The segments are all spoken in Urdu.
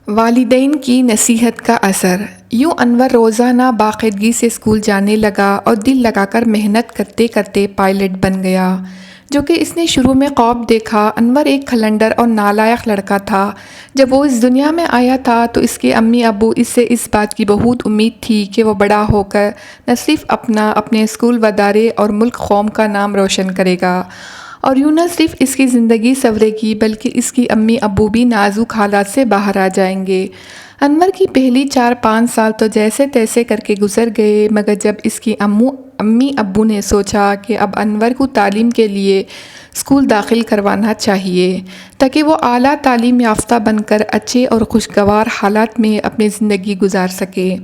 والدین کی نصیحت کا اثر۔ یوں انور روزانہ باقاعدگی سے اسکول جانے لگا اور دل لگا کر محنت کرتے کرتے پائلٹ بن گیا، جو کہ اس نے شروع میں خواب دیکھا۔ انور ایک کھلنڈر اور نالائق لڑکا تھا۔ جب وہ اس دنیا میں آیا تھا تو اس کے امی ابو اس سے اس بات کی بہت امید تھی کہ وہ بڑا ہو کر نہ صرف اپنے اسکول و ادارے اور ملک قوم کا نام روشن کرے گا، اور یوں نہ صرف اس کی زندگی سنورے گی بلکہ اس کی امی ابو بھی نازک حالات سے باہر آ جائیں گے۔ انور کی پہلی 4-5 سال تو جیسے تیسے کر کے گزر گئے، مگر جب اس کی امی ابو نے سوچا کہ اب انور کو تعلیم کے لیے اسکول داخل کروانا چاہیے تاکہ وہ اعلیٰ تعلیم یافتہ بن کر اچھے اور خوشگوار حالات میں اپنی زندگی گزار سکے،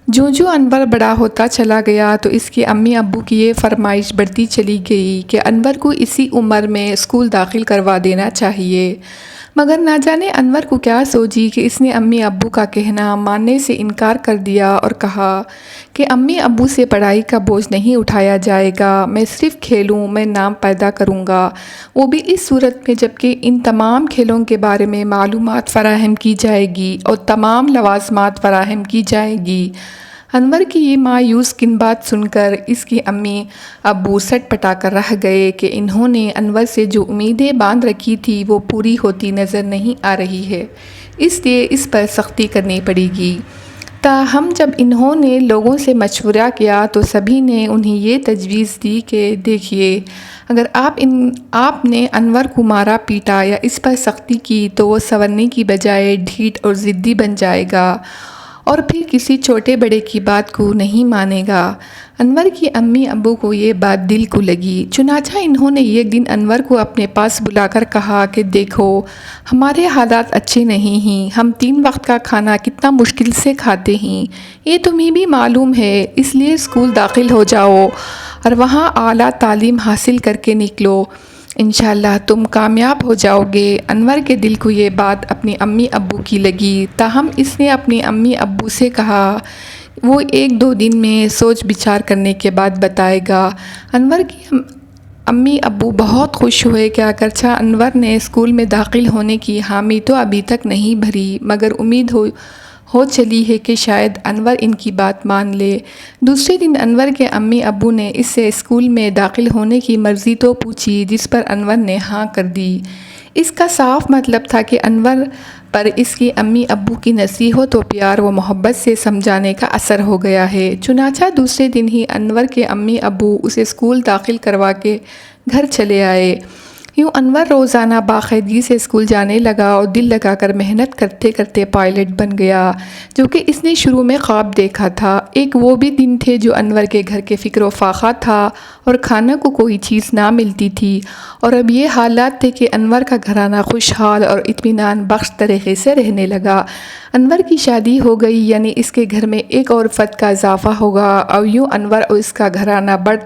جو انور بڑا ہوتا چلا گیا تو اس کے امی ابو کی یہ فرمائش بڑھتی چلی گئی کہ انور کو اسی عمر میں اسکول داخل کروا دینا چاہیے۔ مگر نہ جانے انور کو کیا سوچی کہ اس نے امی ابو کا کہنا ماننے سے انکار کر دیا اور کہا کہ امی ابو سے پڑھائی کا بوجھ نہیں اٹھایا جائے گا، میں صرف کھیلوں میں نام پیدا کروں گا، وہ بھی اس صورت میں جبکہ ان تمام کھیلوں کے بارے میں معلومات فراہم کی جائے گی اور تمام لوازمات فراہم کی جائے گی۔ انور کی یہ مایوس کن بات سن کر اس کی امی ابو سٹ پٹا کر رہ گئے کہ انہوں نے انور سے جو امیدیں باندھ رکھی تھی وہ پوری ہوتی نظر نہیں آ رہی ہے، اس لیے اس پر سختی کرنی پڑے گی۔ تاہم جب انہوں نے لوگوں سے مشورہ کیا تو سبھی نے انہیں یہ تجویز دی کہ دیکھیے، اگر آپ نے انور کو مارا پیٹا یا اس پر سختی کی تو وہ سنورنے کی بجائے ڈھیٹ اور ضدی بن جائے گا اور پھر کسی چھوٹے بڑے کی بات کو نہیں مانے گا۔ انور کی امی ابو کو یہ بات دل کو لگی، چنانچہ انہوں نے ایک دن انور کو اپنے پاس بلا کر کہا کہ دیکھو، ہمارے حالات اچھے نہیں ہیں، ہم 3 وقت کا کھانا کتنا مشکل سے کھاتے ہیں، یہ تمہیں بھی معلوم ہے، اس لیے اسکول داخل ہو جاؤ اور وہاں اعلیٰ تعلیم حاصل کر کے نکلو، انشاءاللہ تم کامیاب ہو جاؤ گے۔ انور کے دل کو یہ بات اپنی امی ابو کی لگی، تاہم اس نے اپنی امی ابو سے کہا وہ 1-2 دن میں سوچ بچار کرنے کے بعد بتائے گا۔ انور کی امی ابو بہت خوش ہوئے کہ اگرچہ انور نے اسکول میں داخل ہونے کی حامی تو ابھی تک نہیں بھری، مگر امید ہو چلی ہے کہ شاید انور ان کی بات مان لے۔ دوسرے دن انور کے امی ابو نے اس سے اسکول میں داخل ہونے کی مرضی تو پوچھی، جس پر انور نے ہاں کر دی۔ اس کا صاف مطلب تھا کہ انور پر اس کی امی ابو کی نصیحت و پیار و محبت سے سمجھانے کا اثر ہو گیا ہے۔ چنانچہ دوسرے دن ہی انور کے امی ابو اسے اسکول داخل کروا کے گھر چلے آئے۔ یوں انور روزانہ باقاعدگی سے اسکول جانے لگا اور دل لگا کر محنت کرتے کرتے پائلٹ بن گیا، جو کہ اس نے شروع میں خواب دیکھا تھا۔ ایک وہ بھی دن تھے جو انور کے گھر کے فکر و فاقہ تھا اور کھانے کو کوئی چیز نہ ملتی تھی، اور اب یہ حالات تھے کہ انور کا گھرانہ خوشحال اور اطمینان بخش طریقے سے رہنے لگا۔ انور کی شادی ہو گئی، یعنی اس کے گھر میں ایک اور فرد کا اضافہ ہوگا، اور یوں انور اور اس کا گھرانہ بڑھ